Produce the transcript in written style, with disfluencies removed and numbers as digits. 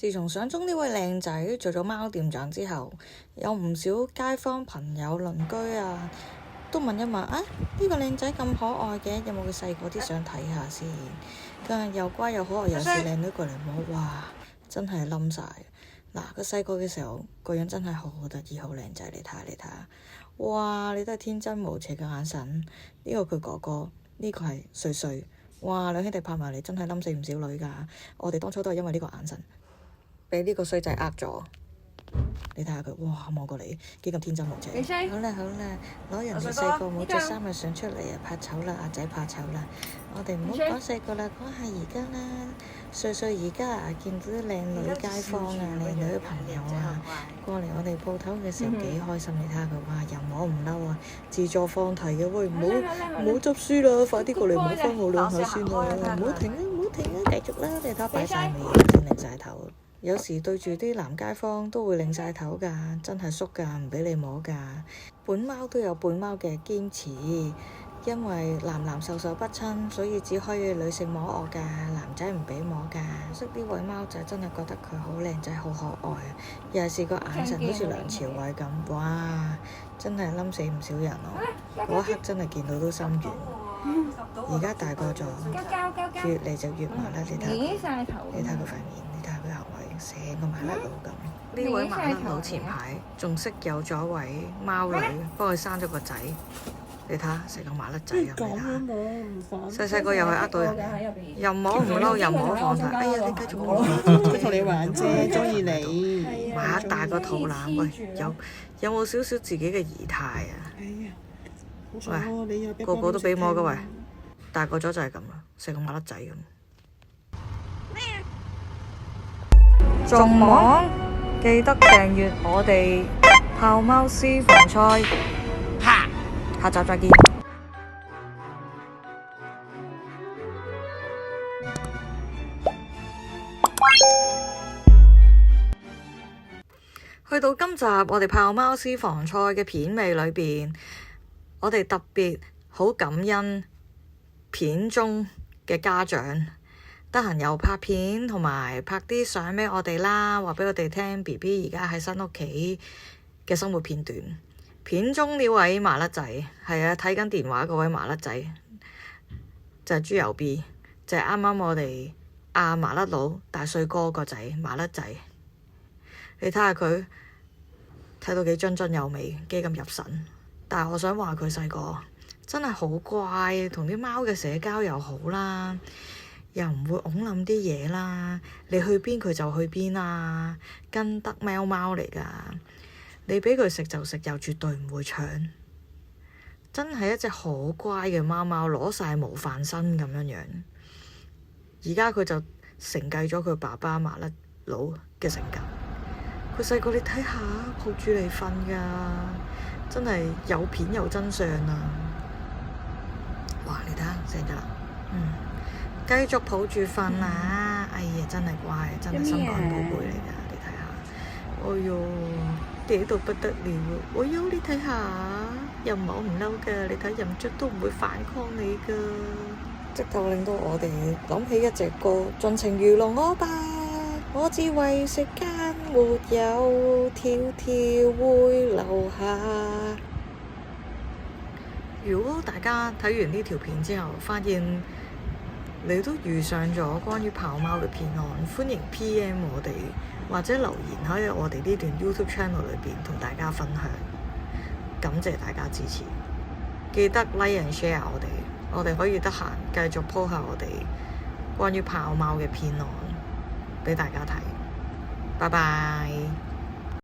自從相中呢位靚仔做咗貓店長之後，有唔少街坊朋友鄰居啊都問一問啊，呢個靚仔咁可愛嘅，有冇佢細個啲相睇下先？佢又乖又可愛又似靚女過嚟摸，哇！真係冧晒。嗱，佢細個嘅時候個樣真係好得意，好靚仔，你睇下你睇下，哇！你都係天真無邪嘅眼神。呢個佢哥哥，呢個係瑞瑞，哇！兩兄弟拍埋嚟真係冧死唔少女㗎。我哋當初都係因為呢個眼神，俾呢個衰仔呃咗。你睇下佢，哇！望過嚟幾咁天真無邪。好啦好啦，攞人哋細個冇着衫嘅相出嚟啊！怕醜啦，阿仔怕醜啦。我哋唔好講細個啦，講下而家啦。瑞瑞而家啊，見到啲靚女街坊啊、靚女朋友啊，過嚟我哋鋪頭嘅時候幾開心。你睇下佢，哇！又摸唔嬲啊，自助放題嘅。喂，唔好執輸啦，快啲過嚟摸翻我兩下先啦！唔好停啊，唔好停啊，繼續啦！你睇下擺晒尾，擰晒頭。有時對住啲男街坊都會擰晒頭㗎，真係縮㗎，唔俾你摸㗎。本貓都有本貓嘅堅持，因為男授受不親，所以只可以女性摸我㗎，男仔唔俾摸㗎。識呢位貓仔真係覺得佢好靚仔，好可愛啊！尤其是個眼神好似梁朝偉咁，哇！真係冧死唔少人咯。嗰一刻真係見到都心軟。而家大個咗，越嚟就越麻甩。你睇佢塊面，你睇下佢行為，成個麻甩佬咁。呢位麻甩佬前排仲識有咗位貓女，幫佢生咗個仔。你睇下，成個麻甩仔咁。細細個又係呃到人，又摸唔嬲，又摸放題。哎呀，你繼續摸，同你玩啫，中意你。擘大個肚腩，喂，有冇少少自己嘅儀態啊？喂，個個都俾摸㗎喂，大個咗就係咁啦，成個麻甩仔咁。仲忙，記得訂閱我哋豹貓私房菜。下集再見。去到今集我哋豹貓私房菜嘅片尾裏邊，我哋特別好感恩片中嘅家長，得閒又拍片同埋拍啲相俾我哋啦，話俾我哋聽 BB 而家喺新屋企嘅生活片段。片中呢位麻甩仔，係啊，睇緊電話嗰位麻甩仔就係豬油 B，就係啱啱我哋阿麻甩佬大帥哥個仔麻甩仔。你睇下佢睇到幾津津有味，幾咁入神。但係我想話佢細個真係好乖，同啲貓嘅社交又好啦，又唔會㧬冧啲嘢啦。你去邊佢就去邊啦，跟得喵貓嚟㗎。你俾佢食就食，又絕對唔會搶。真係一隻好乖嘅貓貓，攞晒模範生咁樣樣。而家佢就承繼咗佢爸爸麻甩佬嘅性格。佢細個你睇下，抱住你瞓㗎，真係有片有真相啊！哇，你睇下醒咗啦，繼續抱住瞓啊！哎呀，真係乖，真係心肝寶貝嚟㗎，你睇下，哎喲〜嗲到不得了，哎喲！你睇下，又摸唔嬲㗎，你睇任卒都唔會反抗你㗎，直頭令到我哋諗起一隻歌，盡情愚弄我吧，我只為食間沒有條條會留下。如果大家睇完呢條片之後，發現你都遇上咗關於豹貓嘅騙案，歡迎 PM 我哋，或者留言喺我哋呢段 YouTube channel 裏邊同大家分享。感謝大家支持，記得 like and share 我哋可以得閒繼續 po 下我哋關於豹貓嘅騙案俾大家睇。拜拜。